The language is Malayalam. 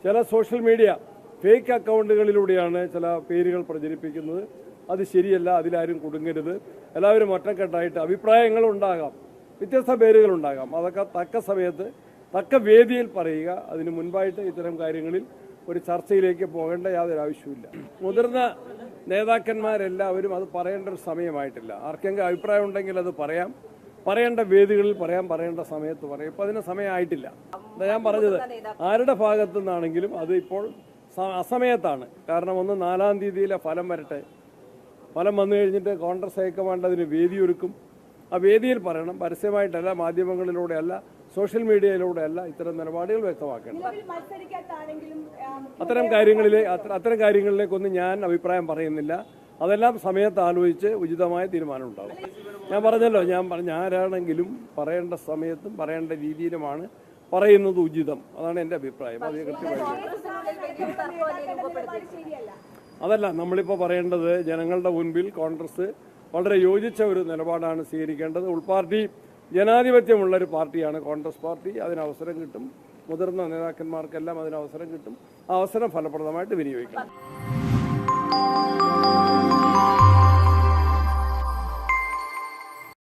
ചില സോഷ്യൽ മീഡിയ ഫേക്ക് അക്കൗണ്ടുകളിലൂടെയാണ് ചില പേരുകൾ പ്രചരിപ്പിക്കുന്നത്. അത് ശരിയല്ല, അതിലാരും കുടുങ്ങരുത്. എല്ലാവരും ഒറ്റക്കെട്ടായിട്ട് അഭിപ്രായങ്ങൾ ഉണ്ടാകാം, വ്യത്യസ്ത പേരുകളുണ്ടാകാം, അതൊക്കെ തക്ക സമയത്ത് തക്ക വേദിയിൽ പറയുക. അതിന് മുൻപായിട്ട് ഇത്തരം കാര്യങ്ങളിൽ ഒരു ചർച്ചയിലേക്ക് പോകേണ്ട യാതൊരു ആവശ്യമില്ല. മുതിർന്ന നേതാക്കന്മാരെല്ലാവരും അത് പറയേണ്ട ഒരു സമയമായിട്ടില്ല. ആർക്കെങ്കിലും അഭിപ്രായം ഉണ്ടെങ്കിൽ അത് പറയാം, പറയേണ്ട വേദികളിൽ പറയാം, പറയേണ്ട സമയത്ത് പറയാം. ഇപ്പം അതിന് സമയമായിട്ടില്ല. ഞാൻ പറഞ്ഞത് ആരുടെ ഭാഗത്തു നിന്നാണെങ്കിലും അത് ഇപ്പോൾ അസമയത്താണ്. കാരണം ഒന്ന് 4-ാം തീയതിയിലെ ഫലം വരട്ടെ. ഫലം വന്നു കഴിഞ്ഞിട്ട് കോൺഗ്രസ് ഹൈക്കമാൻഡ് അതിന് വേദിയൊരുക്കും. ആ വേദിയിൽ പറയണം, പരസ്യമായിട്ടല്ല, മാധ്യമങ്ങളിലൂടെയല്ല, സോഷ്യൽ മീഡിയയിലൂടെയല്ല ഇത്തരം നിലപാടുകൾ വ്യക്തമാക്കണം. അത്തരം കാര്യങ്ങളിലേക്കൊന്നും ഞാൻ അഭിപ്രായം പറയുന്നില്ല. അതെല്ലാം സമയത്ത് ആലോചിച്ച് ഉചിതമായ തീരുമാനം ഉണ്ടാകും. ഞാൻ പറഞ്ഞല്ലോ, ആരാണെങ്കിലും പറയേണ്ട സമയത്തും പറയേണ്ട രീതിയിലുമാണ് പറയുന്നത് ഉചിതം. അതാണ് എൻ്റെ അഭിപ്രായം. അത് കൃത്യമായി അതല്ല നമ്മളിപ്പോൾ പറയേണ്ടത്. ജനങ്ങളുടെ മുൻപിൽ കോൺഗ്രസ് വളരെ യോജിച്ച ഒരു നിലപാടാണ് സ്വീകരിക്കേണ്ടത്. ഉൾപാർട്ടി ജനാധിപത്യമുള്ളൊരു പാർട്ടിയാണ് കോൺഗ്രസ് പാർട്ടി. അതിനവസരം കിട്ടും. മുതിർന്ന നേതാക്കന്മാർക്കെല്ലാം അതിനവസരം കിട്ടും. ആ അവസരം ഫലപ്രദമായിട്ട് വിനിയോഗിക്കണം.